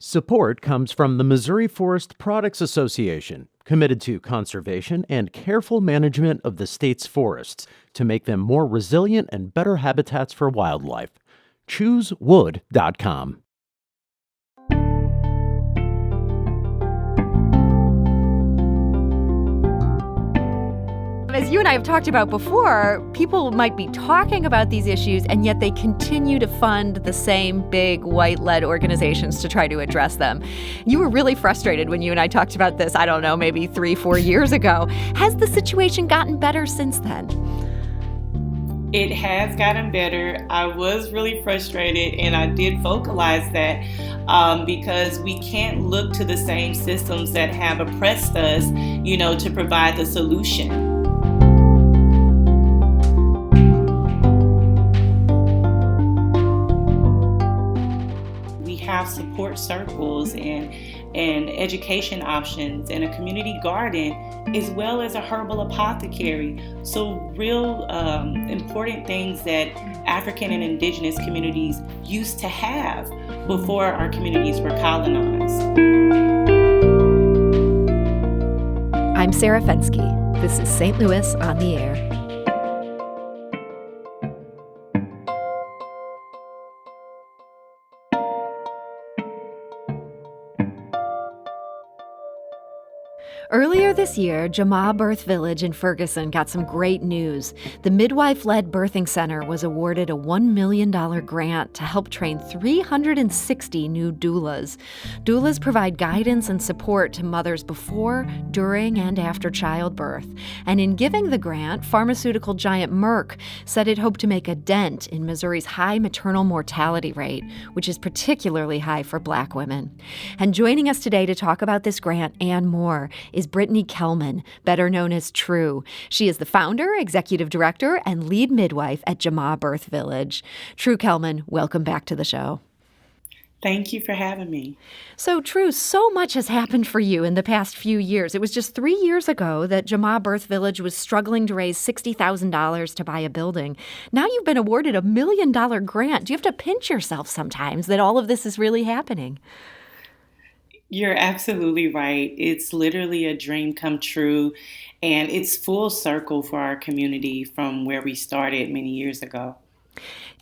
Support comes from the Missouri Forest Products Association, committed to conservation and careful management of the state's forests to make them more resilient and better habitats for wildlife. ChooseWood.com. As you and I have talked about before, people might be talking about these issues, and yet they continue to fund the same big white-led organizations to try to address them. You were really frustrated when you and I talked about this, I don't know, maybe 3-4 years ago. Has the situation gotten better since then? It has gotten better. I was really frustrated, and I did vocalize that because we can't look to the same systems that have oppressed us, to provide the solution. Have support circles and education options and a community garden, as well as a herbal apothecary. So real important things that African and indigenous communities used to have before our communities were colonized. I'm Sarah Fenske. This is St. Louis on the Air. Earlier this year, Jamaa Birth Village in Ferguson got some great news. The midwife-led birthing center was awarded a $1 million grant to help train 360 new doulas. Doulas provide guidance and support to mothers before, during, and after childbirth. And in giving the grant, pharmaceutical giant Merck said it hoped to make a dent in Missouri's high maternal mortality rate, which is particularly high for Black women. And joining us today to talk about this grant and more is Brittany Kellman, better known as True. She is the founder, executive director, and lead midwife at Jamaa Birth Village. True Kellman, welcome back to the show. Thank you for having me. So, True, so much has happened for you in the past few years. It was just 3 years ago that Jamaa Birth Village was struggling to raise $60,000 to buy a building. Now you've been awarded a $1 million grant. Do you have to pinch yourself sometimes that all of this is really happening? You're absolutely right. It's literally a dream come true, and it's full circle for our community from where we started many years ago.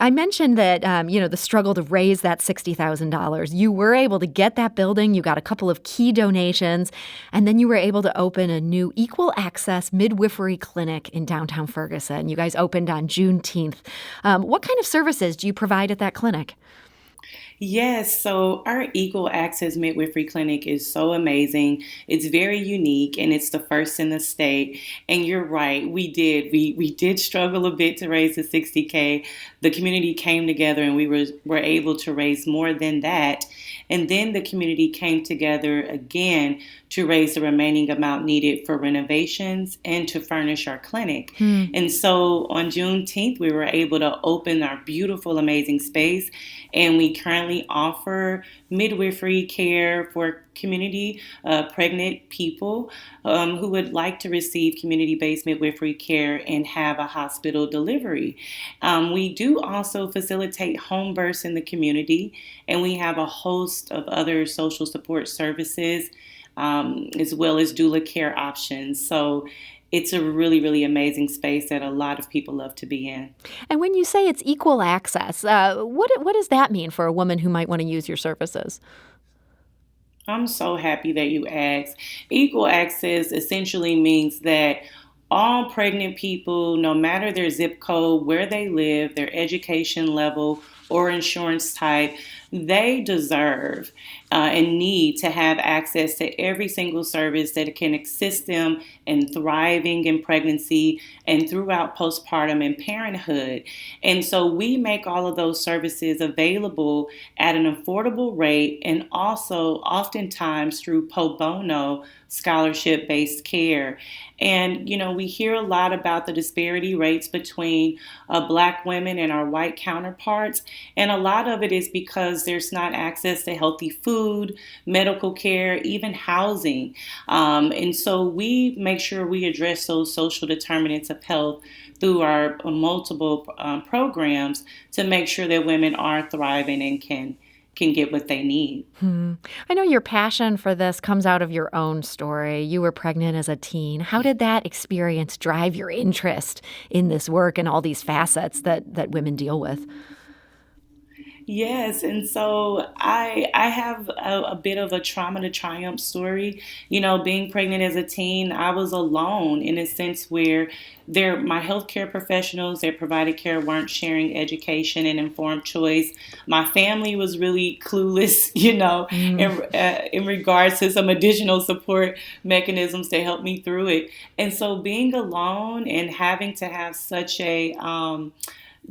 I mentioned that, the struggle to raise that $60,000. You were able to get that building. You got a couple of key donations, and then you were able to open a new equal access midwifery clinic in downtown Ferguson. You guys opened on Juneteenth. What kind of services do you provide at that clinic? Yes, so our Equal Access Midwifery Clinic is so amazing. It's very unique, and it's the first in the state. And you're right, we did struggle a bit to raise the $60K. The community came together, and we were able to raise more than that. And then the community came together again to raise the remaining amount needed for renovations and to furnish our clinic. And so on Juneteenth, we were able to open our beautiful, amazing space. And we currently offer midwifery care for community pregnant people who would like to receive community-based midwifery care and have a hospital delivery. We do also facilitate home births in the community, and we have a host of other social support services, as well as doula care options. So it's a really, really amazing space that a lot of people love to be in. And when you say it's equal access, what does that mean for a woman who might want to use your services? I'm so happy that you asked. Equal access essentially means that all pregnant people, no matter their zip code, where they live, their education level, or insurance type, they deserve and need to have access to every single service that can assist them in thriving in pregnancy and throughout postpartum and parenthood. And so we make all of those services available at an affordable rate, and also oftentimes through pro bono scholarship-based care. And, we hear a lot about the disparity rates between Black women and our white counterparts. And a lot of it is because there's not access to healthy food, medical care, even housing. And so we make sure we address those social determinants of health through our multiple programs to make sure that women are thriving and can get what they need. I know your passion for this comes out of your own story. You were pregnant as a teen. How did that experience drive your interest in this work and all these facets that women deal with? Yes, and so I have a bit of a trauma to triumph story. Being pregnant as a teen, I was alone in a sense where my healthcare professionals that provided care weren't sharing education and informed choice. My family was really clueless, in regards to some additional support mechanisms to help me through it. And so being alone and having to have such a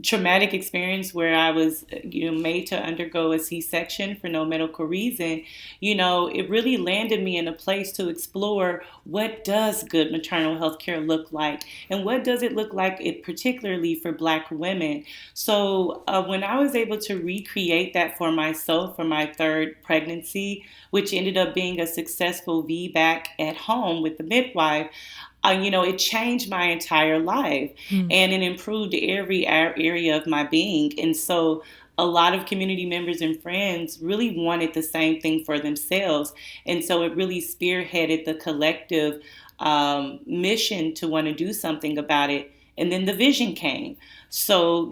traumatic experience where I was, made to undergo a C-section for no medical reason, it really landed me in a place to explore what does good maternal health care look like and what does it look like, particularly for Black women. So when I was able to recreate that for myself for my third pregnancy, which ended up being a successful VBAC at home with the midwife, it changed my entire life and it improved every area of my being. And so a lot of community members and friends really wanted the same thing for themselves. And so it really spearheaded the collective mission to want to do something about it. And then the vision came. So,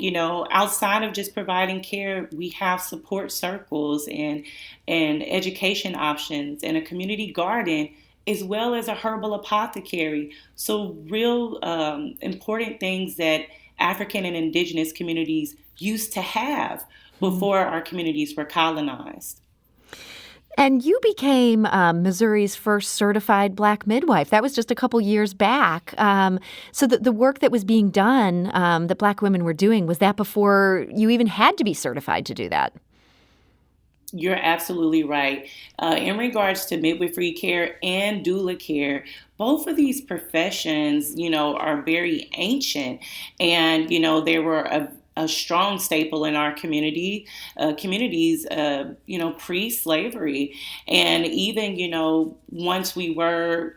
outside of just providing care, we have support circles and education options and a community garden, as well as a herbal apothecary. So real important things that African and indigenous communities used to have before our communities were colonized. And you became Missouri's first certified Black midwife. That was just a couple years back. So the work that was being done, that Black women were doing, was that before you even had to be certified to do that? You're absolutely right. In regards to midwifery care and doula care, both of these professions, are very ancient. And, they were a strong staple in our communities, pre-slavery. And even, once we were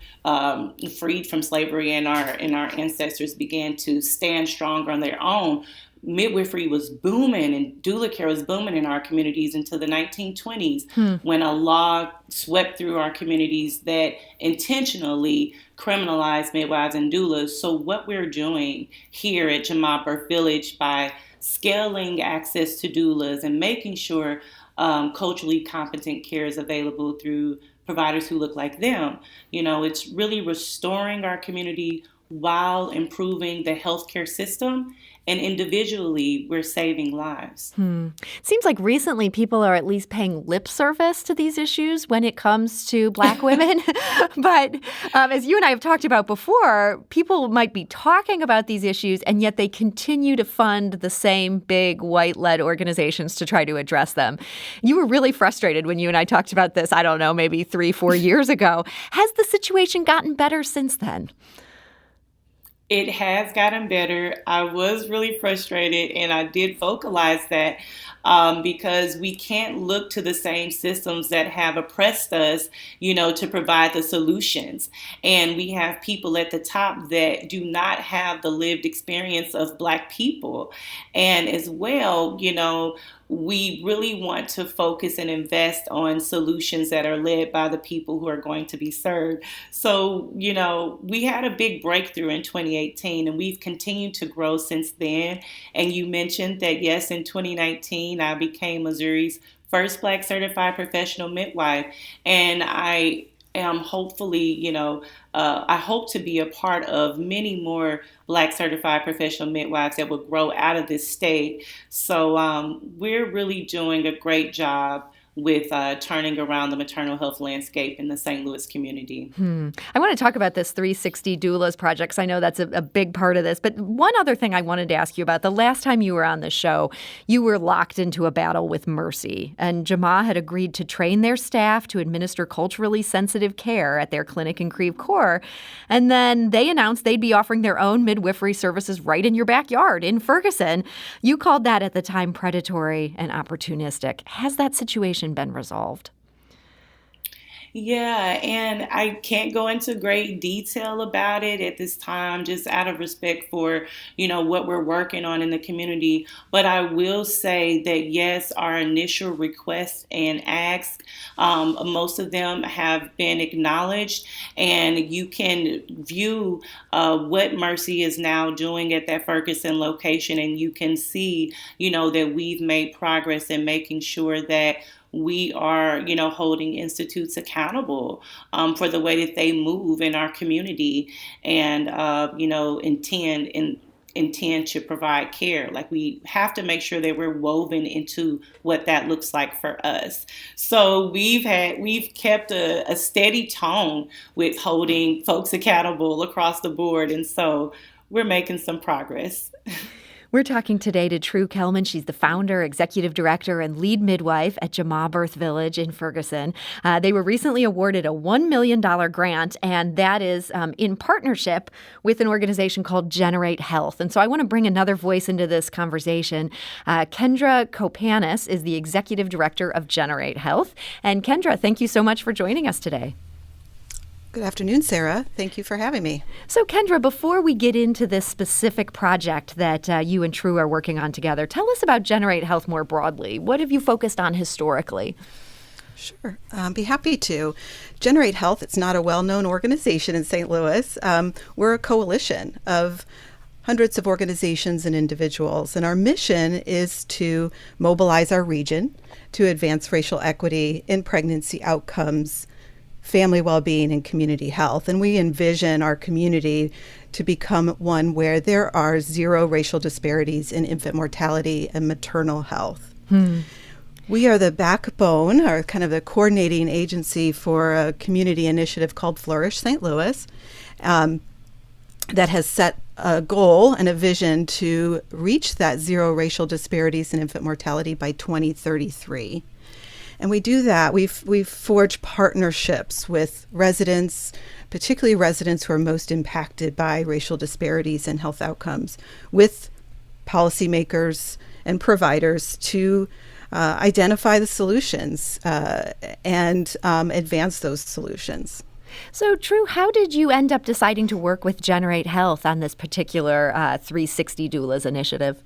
freed from slavery and our ancestors began to stand strong on their own, midwifery was booming and doula care was booming in our communities until the 1920s when a law swept through our communities that intentionally criminalized midwives and doulas. So what we're doing here at Jamaa Birth Village by scaling access to doulas and making sure culturally competent care is available through providers who look like them, it's really restoring our community while improving the healthcare system. And individually, we're saving lives. Seems like recently people are at least paying lip service to these issues when it comes to Black women. But as you and I have talked about before, people might be talking about these issues, and yet they continue to fund the same big white-led organizations to try to address them. You were really frustrated when you and I talked about this, I don't know, maybe 3-4 years ago. Has the situation gotten better since then? It has gotten better. I was really frustrated, and I did vocalize that because we can't look to the same systems that have oppressed us, to provide the solutions. And we have people at the top that do not have the lived experience of Black people. And as well, we really want to focus and invest on solutions that are led by the people who are going to be served. So, we had a big breakthrough in 2018 and we've continued to grow since then. And you mentioned that, yes, in 2019, I became Missouri's first Black certified professional midwife. And I am hopefully, I hope to be a part of many more Black certified professional midwives that will grow out of this state. So we're really doing a great job with turning around the maternal health landscape in the St. Louis community. I want to talk about this 360 Doulas project, because I know that's a big part of this. But one other thing I wanted to ask you about, the last time you were on the show, you were locked into a battle with Mercy. And Jamaa had agreed to train their staff to administer culturally sensitive care at their clinic in Creve Coeur. And then they announced they'd be offering their own midwifery services right in your backyard in Ferguson. You called that at the time predatory and opportunistic. Has that situation been resolved? Yeah, and I can't go into great detail about it at this time, just out of respect for, what we're working on in the community. But I will say that yes, our initial requests and asks, most of them have been acknowledged, and you can view what Mercy is now doing at that Ferguson location, and you can see, that we've made progress in making sure that we are, holding institutes accountable for the way that they move in our community and, intend to provide care. Like we have to make sure that we're woven into what that looks like for us. So we've kept a steady tone with holding folks accountable across the board. And so we're making some progress. We're talking today to True Kellman. She's the founder, executive director, and lead midwife at Jamaa Birth Village in Ferguson. They were recently awarded a $1 million grant, and that is in partnership with an organization called Generate Health. And so I want to bring another voice into this conversation. Kendra Copanas is the executive director of Generate Health. And Kendra, thank you so much for joining us today. Good afternoon, Sarah. Thank you for having me. So, Kendra, before we get into this specific project that you and True are working on together, tell us about Generate Health more broadly. What have you focused on historically? Sure. Be happy to. Generate Health, it's not a well-known organization in St. Louis. We're a coalition of hundreds of organizations and individuals, and our mission is to mobilize our region to advance racial equity in pregnancy outcomes, family well-being, and community health. And we envision our community to become one where there are zero racial disparities in infant mortality and maternal health. We are the backbone, or kind of the coordinating agency for a community initiative called Flourish St. Louis that has set a goal and a vision to reach that zero racial disparities in infant mortality by 2033. And we do that. We've forged partnerships with residents, particularly residents who are most impacted by racial disparities in health outcomes, with policymakers and providers to identify the solutions and advance those solutions. So, True, how did you end up deciding to work with Generate Health on this particular 360 Doulas initiative?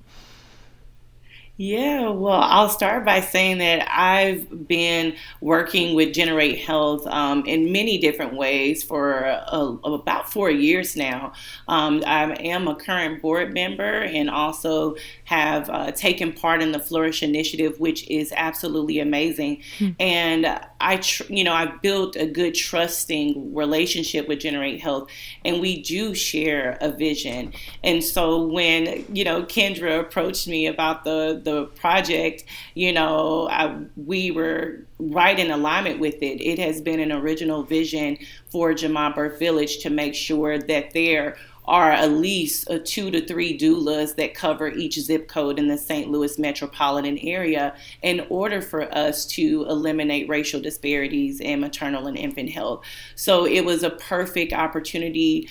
Yeah, well, I'll start by saying that I've been working with Generate Health in many different ways for about 4 years now. I am a current board member and also have taken part in the Flourish Initiative, which is absolutely amazing. And I've built a good trusting relationship with Generate Health, and we do share a vision. And so when, Kendra approached me about the project, we were right in alignment with it. It has been an original vision for Jamaa Birth Village to make sure that there are at least 2 to 3 doulas that cover each zip code in the St. Louis metropolitan area in order for us to eliminate racial disparities in maternal and infant health. So it was a perfect opportunity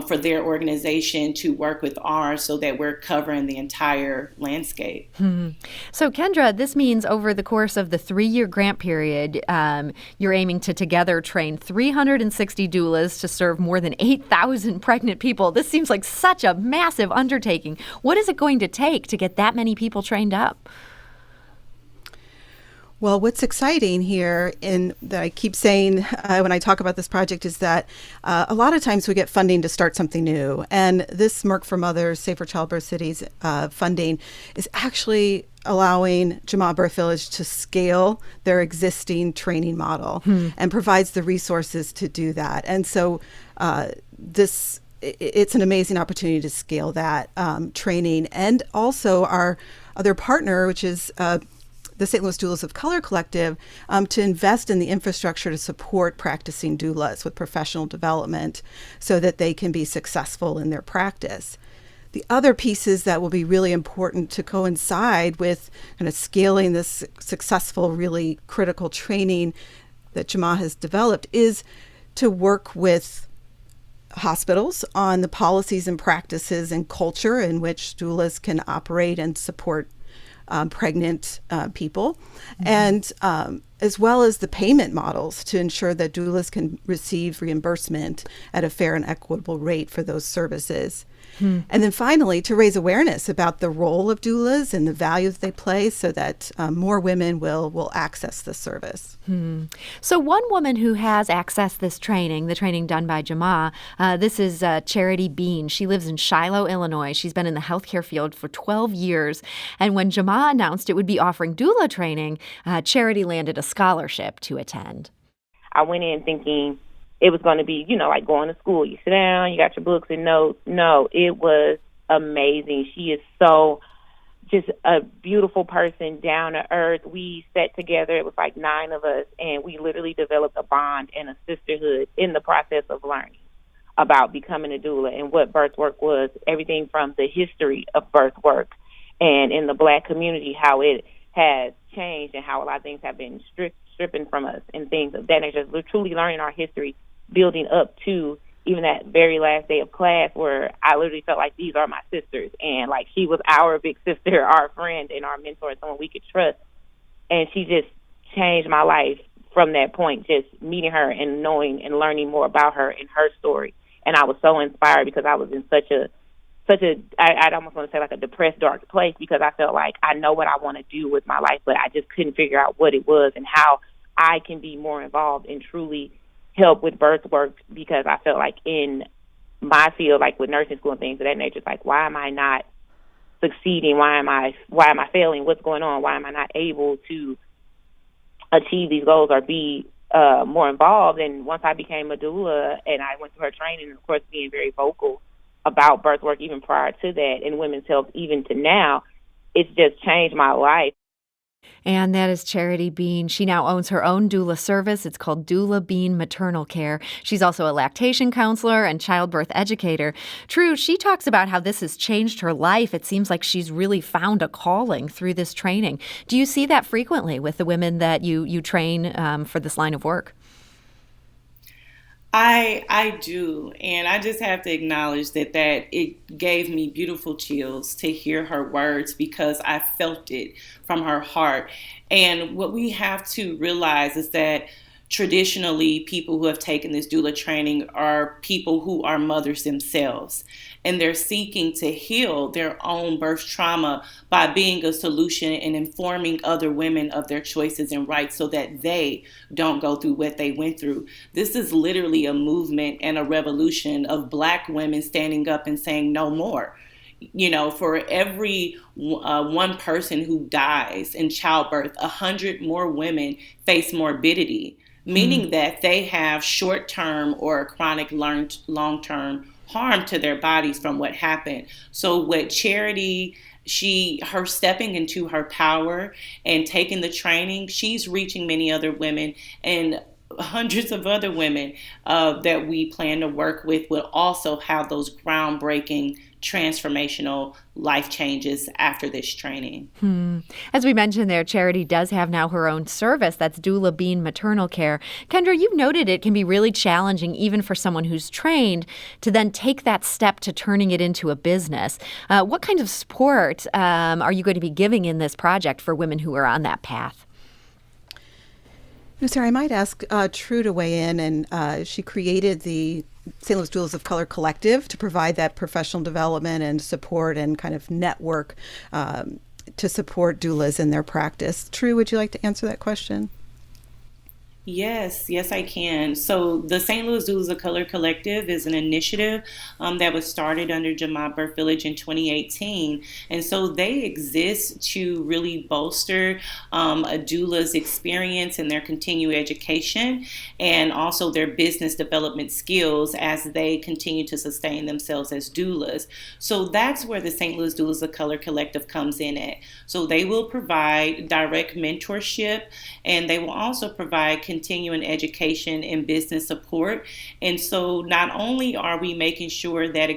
for their organization to work with ours so that we're covering the entire landscape. So, Kendra, this means over the course of the 3-year grant period, you're aiming to together train 360 doulas to serve more than 8,000 pregnant people. This seems like such a massive undertaking. What is it going to take to get that many people trained up? Well, what's exciting here, and that I keep saying when I talk about this project, is that a lot of times we get funding to start something new. And this Merck for Mothers, Safer Childbirth Cities funding is actually allowing Jamaa Birth Village to scale their existing training model and provides the resources to do that. And so it's an amazing opportunity to scale that training. And also our other partner, which is the St. Louis Doulas of Color Collective, to invest in the infrastructure to support practicing doulas with professional development so that they can be successful in their practice. The other pieces that will be really important to coincide with kind of scaling this successful, really critical training that Jamaa has developed is to work with hospitals on the policies and practices and culture in which doulas can operate and support pregnant people, and as well as the payment models to ensure that doulas can receive reimbursement at a fair and equitable rate for those services. And then finally, to raise awareness about the role of doulas and the value that they play so that more women will access this service. So one woman who has accessed this training, the training done by Jamaa, this is Charity Bean. She lives in Shiloh, Illinois. She's been in the healthcare field for 12 years. And when Jamaa announced it would be offering doula training, Charity landed a scholarship to attend. I went in thinking it was going to be, like going to school. You sit down, you got your books and notes. No, it was amazing. She is so just a beautiful person, down to earth. We sat together. It was like 9 of us, and we literally developed a bond and a sisterhood in the process of learning about becoming a doula and what birth work was, everything from the history of birth work and in the Black community, how it has changed and how a lot of things have been stripping from us and things of that nature. We're truly learning our history, building up to even that very last day of class where I literally felt like these are my sisters, and like she was our big sister, our friend, and our mentor, someone we could trust. And she just changed my life from that point, just meeting her and knowing and learning more about her and her story. And I was so inspired because I was in such a I'd almost want to say like a depressed, dark place, because I felt like I know what I want to do with my life, but I just couldn't figure out what it was and how I can be more involved and truly help with birth work, because I felt like in my field, like with nursing school and things of that nature, it's like, why am I not succeeding? Why am I failing? What's going on? Why am I not able to achieve these goals or be more involved? And once I became a doula and I went through her training, and of course being very vocal about birth work even prior to that and women's health even to now, it's just changed my life. And that is Charity Bean. She now owns her own doula service. It's called Doula Bean Maternal Care. She's also a lactation counselor and childbirth educator. True, she talks about how this has changed her life. It seems like she's really found a calling through this training. Do you see that frequently with the women that you train for this line of work? I do, and I just have to acknowledge that it gave me beautiful chills to hear her words, because I felt it from her heart. And what we have to realize is that traditionally, people who have taken this doula training are people who are mothers themselves, and they're seeking to heal their own birth trauma by being a solution and informing other women of their choices and rights so that they don't go through what they went through. This is literally a movement and a revolution of Black women standing up and saying no more. For every one person who dies in childbirth, 100 more women face morbidity, meaning that they have short-term or chronic long-term harm to their bodies from what happened. So what Charity, her stepping into her power and taking the training, she's reaching many other women, and hundreds of other women that we plan to work with will also have those groundbreaking, transformational life changes after this training. As we mentioned there, Charity does have now her own service. That's Doula Bean Maternal Care. Kendra, you've noted it can be really challenging, even for someone who's trained, to then take that step to turning it into a business. What kind of support are you going to be giving in this project for women who are on that path? Sarah, I might ask True to weigh in, and she created the St. Louis Doulas of Color Collective to provide that professional development and support and kind of network to support doulas in their practice. True, would you like to answer that question? Yes, I can. So the St. Louis Doulas of Color Collective is an initiative that was started under Jamaa Birth Village in 2018. And so they exist to really bolster a doula's experience and their continued education, and also their business development skills as they continue to sustain themselves as doulas. So that's where the St. Louis Doulas of Color Collective comes in at. So they will provide direct mentorship, and they will also provide continuing education and business support. And so not only are we making sure that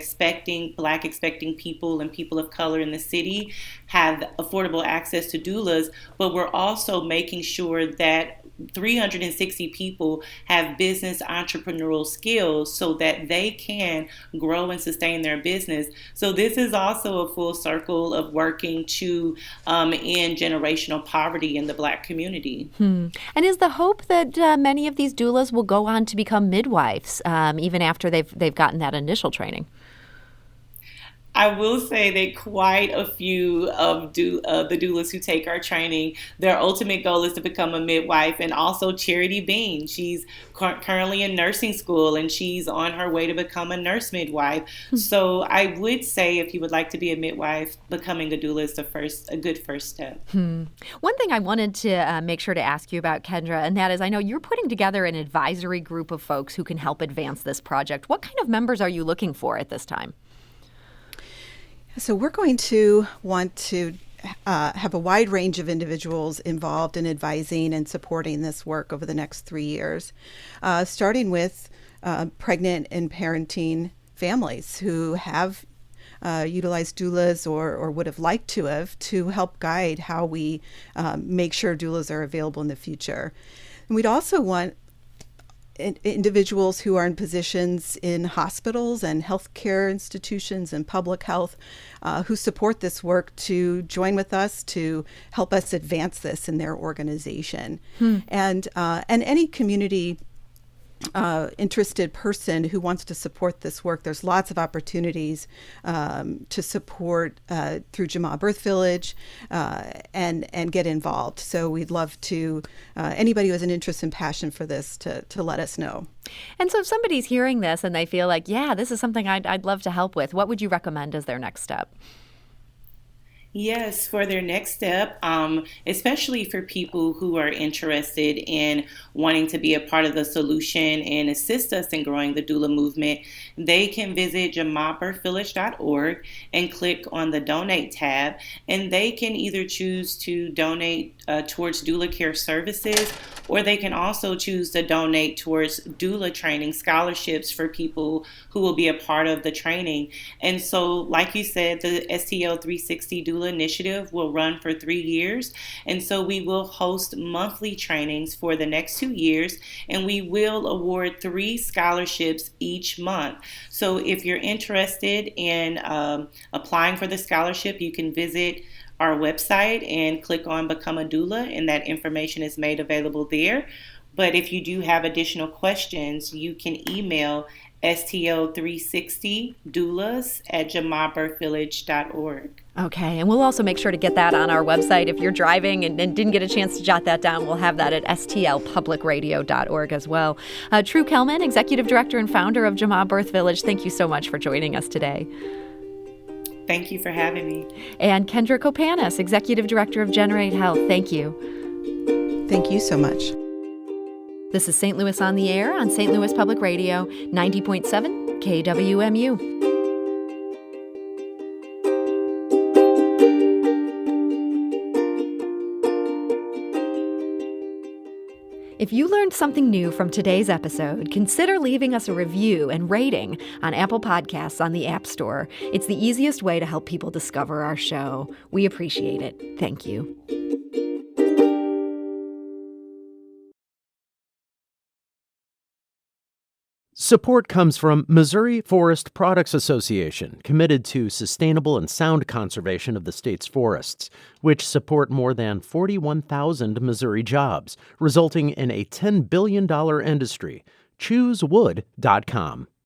Black expecting people and people of color in the city have affordable access to doulas, but we're also making sure that 360 people have business entrepreneurial skills so that they can grow and sustain their business. So this is also a full circle of working to end generational poverty in the Black community. And is the hope that many of these doulas will go on to become midwives even after they've gotten that initial training? I will say that quite a few of the doulas who take our training, their ultimate goal is to become a midwife. And also Charity Bean, she's currently in nursing school and she's on her way to become a nurse midwife. So I would say if you would like to be a midwife, becoming a doula is a good first step. One thing I wanted to make sure to ask you about, Kendra, and that is I know you're putting together an advisory group of folks who can help advance this project. What kind of members are you looking for at this time? So we're going to want to have a wide range of individuals involved in advising and supporting this work over the next 3 years, starting with pregnant and parenting families who have utilized doulas or would have liked to have to help guide how we make sure doulas are available in the future. And we'd also want individuals who are in positions in hospitals and healthcare institutions and public health who support this work to join with us to help us advance this in their organization. And any community interested person who wants to support this work, there's lots of opportunities to support through Jamaa Birth Village and get involved. So we'd love to, anybody who has an interest and passion for this to let us know. And so if somebody's hearing this and they feel like, yeah, this is something I'd love to help with, what would you recommend as their next step? Yes, for their next step, especially for people who are interested in wanting to be a part of the solution and assist us in growing the doula movement, they can visit jamaabirthvillage.org and click on the donate tab, and they can either choose to donate towards doula care services, or they can also choose to donate towards doula training scholarships for people who will be a part of the training. And so, like you said, the STL 360 Doula Initiative will run for 3 years. And so we will host monthly trainings for the next 2 years, and we will award 3 scholarships each month. So if you're interested in applying for the scholarship, you can visit our website and click on Become a Doula, and that information is made available there. But if you do have additional questions, you can email STL360doulas@jamaabirthvillage.org. Okay, and we'll also make sure to get that on our website. If you're driving and didn't get a chance to jot that down, we'll have that at stlpublicradio.org as well. True Kellman, Executive Director and founder of Jamaa Birth Village, thank you so much for joining us today. Thank you for having me. And Kendra Copanas, Executive Director of Generate Health, thank you. Thank you so much. This is St. Louis on the Air on St. Louis Public Radio, 90.7 KWMU. If you learned something new from today's episode, consider leaving us a review and rating on Apple Podcasts on the App Store. It's the easiest way to help people discover our show. We appreciate it. Thank you. Support comes from Missouri Forest Products Association, committed to sustainable and sound conservation of the state's forests, which support more than 41,000 Missouri jobs, resulting in a $10 billion industry. ChooseWood.com.